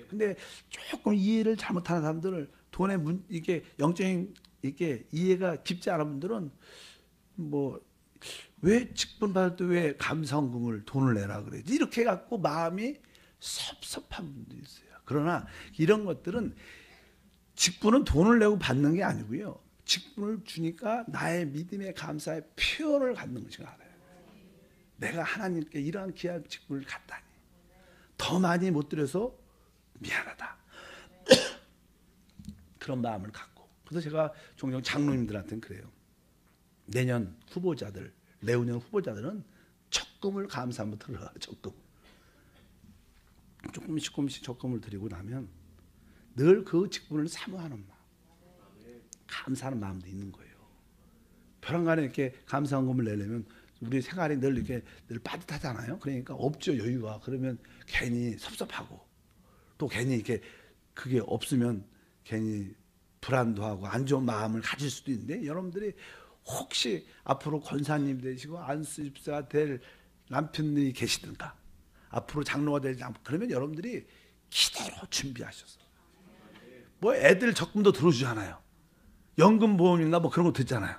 근데 조금 이해를 잘못하는 사람들은 이게 영적인 이게 이해가 깊지 않은 분들은 왜 직분 받을 때 왜 감사헌금을 돈을 내라 그러지? 이렇게 해갖고 마음이 섭섭한 분들이 있어요. 그러나 이런 것들은 직분은 돈을 내고 받는 게 아니고요. 직분을 주니까 나의 믿음의 감사의 표현을 갖는 것이 알아요. 내가 하나님께 이러한 귀한 직분을 갖다니 더 많이 못 드려서 미안하다. 그런 마음을 갖고. 그래서 제가 종종 장로님들한테는 그래요. 내년 후보자들은 적금을 감사 한번 들어라. 적금. 조금씩 적금을 드리고 나면 늘 그 직분을 사모하는 마음, 감사하는 마음도 있는 거예요. 벼랑간에 이렇게 감사헌금을 내려면 우리 생활이 늘 빠듯하잖아요. 그러니까 없죠, 여유가. 그러면 괜히 섭섭하고 또 괜히 이렇게 그게 없으면 괜히 불안도 하고 안 좋은 마음을 가질 수도 있는데 여러분들이 혹시 앞으로 권사님 되시고 안수집사가 될 남편이 계시든가 앞으로 장로가 되지 않고 그러면 여러분들이 기대로 준비하셔서 애들 적금도 들어주잖아요. 연금보험인가 그런 거 듣잖아요.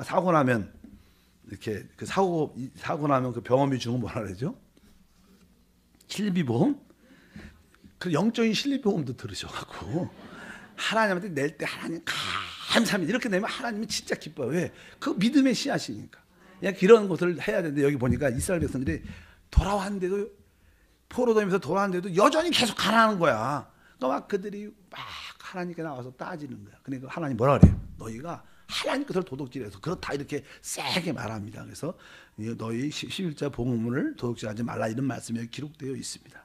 사고 나면 이렇게 사고 나면 그 병원비 주는 거 뭐라 그러죠? 실비보험? 그 영적인 실비보험도 들으셔갖고 하나님한테 낼 때 하나님 감사합니다 이렇게 내면 하나님이 진짜 기뻐요. 왜? 그 믿음의 씨앗이니까. 그냥 이런 것을 해야 되는데 여기 보니까 이스라엘 백성들이 돌아왔는데도 포로되면서 돌아왔는데도 여전히 계속 가난한 거야. 그러니까 막 그들이 막 하나님께 나와서 따지는 거야. 그러니까 하나님 뭐라 그래요? 너희가 하나님 것을 도둑질해서 그렇다 이렇게 세게 말합니다. 그래서 너희 11자 복음을 도둑질하지 말라 이런 말씀이 여기 기록되어 있습니다.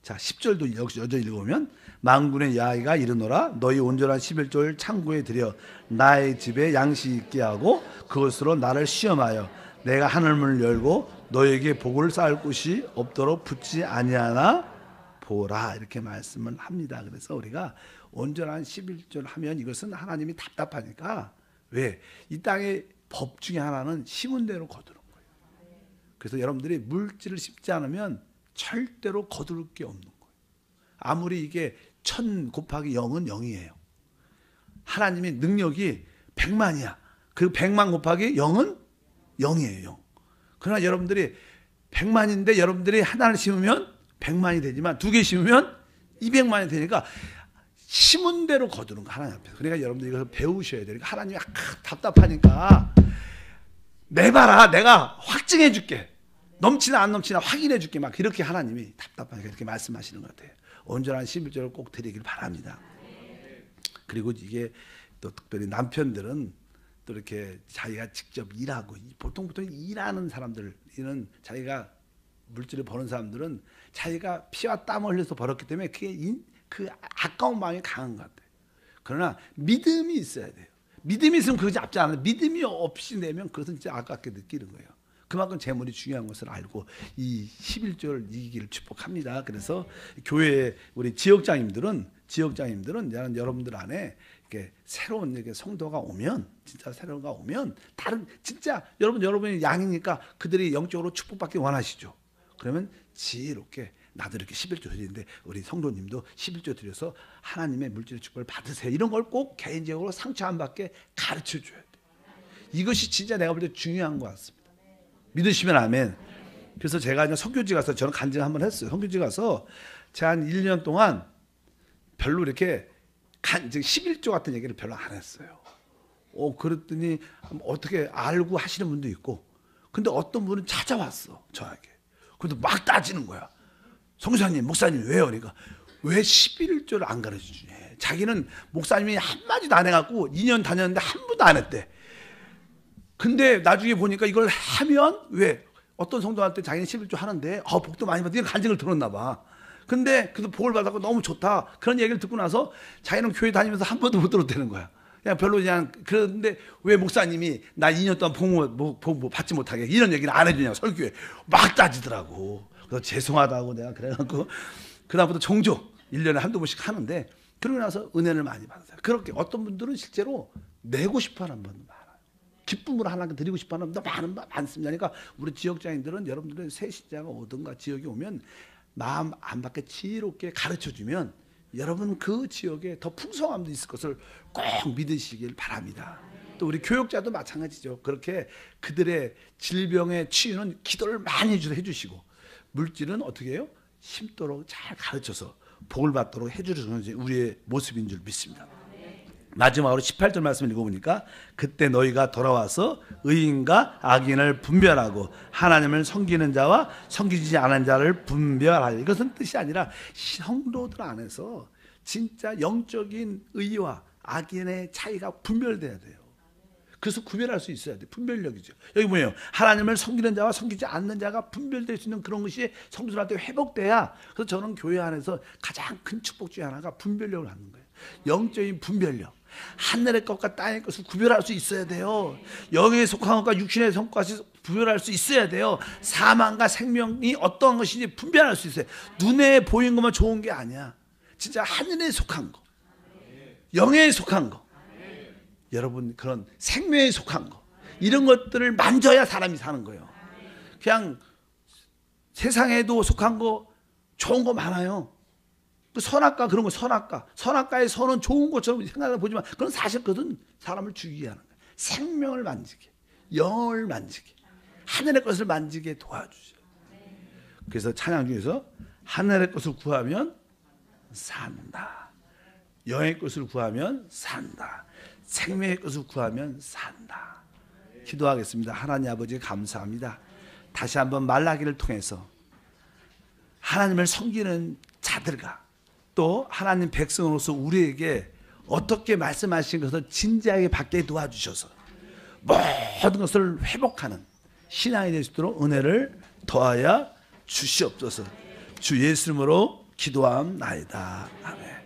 자 10절도 역시 여전히 읽어보면 만군의 여호와가 이르노라 너희 온전한 11조를 창고에 들여 나의 집에 양식 있게 하고 그것으로 나를 시험하여 내가 하늘문을 열고 너에게 복을 쌓을 곳이 없도록 붙지 아니하나 보라 이렇게 말씀을 합니다. 그래서 우리가 온전한 11조를 하면 이것은 하나님이 답답하니까 왜? 이 땅의 법 중에 하나는 심은 대로 거두는 거예요. 그래서 여러분들이 물질을 심지 않으면 절대로 거둘 게 없는 거예요. 아무리 이게 1000 곱하기 0은 0이에요. 하나님의 능력이 100만이야. 그 100만 곱하기 0은 0이에요. 0. 그러나 여러분들이 100만인데 여러분들이 하나를 심으면 100만이 되지만 2개 심으면 200만이 되니까 심은 대로 거두는 거 하나님 앞에서. 그러니까 여러분들이 이걸 배우셔야 돼요. 그러니까 하나님이 답답하니까 내봐라 내가 확증해 줄게. 넘치나 안 넘치나 확인해 줄게. 막 이렇게 하나님이 답답하니까 이렇게 말씀하시는 것 같아요. 온전한 11조를 꼭 드리길 바랍니다. 그리고 이게 또 특별히 남편들은 또 이렇게 자기가 직접 일하고 보통 일하는 사람들은 자기가 물질을 버는 사람들은 자기가 피와 땀을 흘려서 벌었기 때문에 그 아까운 마음이 강한 것 같아요. 그러나 믿음이 있어야 돼요. 믿음이 있으면 그것이 앞지 않아요. 믿음이 없이 내면 그것은 진짜 아깝게 느끼는 거예요. 그만큼 재물이 중요한 것을 알고 이 11조를 이기기를 축복합니다. 그래서 교회 우리 지역장님들은 여러분들 안에 이렇게 새로운 이렇게 성도가 오면 진짜 새로운가 오면 다른 진짜 여러분이 양이니까 그들이 영적으로 축복받기 원하시죠. 그러면 지혜롭게 나도 이렇게 11조 드리는데 우리 성도님도 11조 드려서 하나님의 물질 축복을 받으세요. 이런 걸 꼭 개인적으로 상처 안 받게 가르쳐 줘야 돼요. 이것이 진짜 내가 볼 때 중요한 것 같습니다. 믿으시면 아멘. 그래서 제가 이제 선교지 가서 저는 간증 한번 했어요. 선교지 가서 제가 한 1년 동안 별로 이렇게 11조 같은 얘기를 별로 안 했어요. 그랬더니 어떻게 알고 하시는 분도 있고 근데 어떤 분은 찾아왔어 저에게. 근데 막 따지는 거야. 성사님 목사님 왜요? 그러니까 왜 11조를 안 가르쳐주냐. 자기는 목사님이 한마디도 안 해갖고 2년 다녔는데 한 번도 안 했대. 근데 나중에 보니까 이걸 하면 왜 어떤 성도한테 자기는 11조 하는데 복도 많이 받아. 이런 간증을 들었나 봐. 근데 그래서 복을 받았고 너무 좋다. 그런 얘기를 듣고 나서 자기는 교회 다니면서 한 번도 못 들었다는 거야. 그냥 별로 그냥 그런데 왜 목사님이 나 2년 동안 복 받지 못하게 이런 얘기를 안 해주냐고 설교에 막 따지더라고. 그래서 죄송하다고 내가 그래갖고 그다음부터 종종 1년에 한두 번씩 하는데 그러고 나서 은혜를 많이 받았어요. 그렇게 어떤 분들은 실제로 내고 싶어하는 분도 많아요. 기쁨으로 하나님께 드리고 싶어하는 분도 많습니다. 그러니까 우리 지역장인들은 여러분들의 새신자가 오든가 지역에 오면 마음 안 받게 지혜롭게 가르쳐주면 여러분 그 지역에 더 풍성함도 있을 것을 꼭 믿으시길 바랍니다. 또 우리 교육자도 마찬가지죠. 그렇게 그들의 질병의 치유는 기도를 많이 해주시고 물질은 어떻게 해요? 심도록 잘 가르쳐서 복을 받도록 해주는 것이 우리의 모습인 줄 믿습니다. 마지막으로 18절 말씀을 읽어보니까 그때 너희가 돌아와서 의인과 악인을 분별하고 하나님을 섬기는 자와 섬기지 않은 자를 분별하라. 이것은 뜻이 아니라 성도들 안에서 진짜 영적인 의와 악인의 차이가 분별돼야 돼요. 그래서 구별할 수 있어야 돼요. 분별력이죠. 여기 뭐예요? 하나님을 섬기는 자와 섬기지 않는 자가 분별될 수 있는 그런 것이 성도들한테 회복돼야. 그래서 저는 교회 안에서 가장 큰 축복 중에 하나가 분별력을 갖는 거예요. 영적인 분별력. 하늘의 것과 땅의 것을 구별할 수 있어야 돼요. 영에 속한 것과 육신의 성과를 구별할 수 있어야 돼요. 사망과 생명이 어떤 것인지 분별할 수 있어요. 눈에 보이는 것만 좋은 게 아니야. 진짜 하늘에 속한 거, 영에 속한 거, 여러분 그런 생명에 속한 거, 이런 것들을 만져야 사람이 사는 거예요. 그냥 세상에도 속한 거 좋은 거 많아요. 선악과 그런 거 선악과의 선은 좋은 것처럼 생각해 보지만 그건 사실 그것은 사람을 죽이게 하는 거예요. 생명을 만지게, 영을 만지게, 하늘의 것을 만지게 도와주죠. 그래서 찬양 중에서 하늘의 것을 구하면 산다, 영의 것을 구하면 산다, 생명의 것을 구하면 산다. 기도하겠습니다. 하나님 아버지 감사합니다. 다시 한번 말라기를 통해서 하나님을 섬기는 자들과 또 하나님 백성으로서 우리에게 어떻게 말씀하신 것을 진지하게 받게 도와주셔서 모든 것을 회복하는 신앙이 될 수 있도록 은혜를 더하여 주시옵소서. 주 예수 이름으로 기도함나이다. 아멘.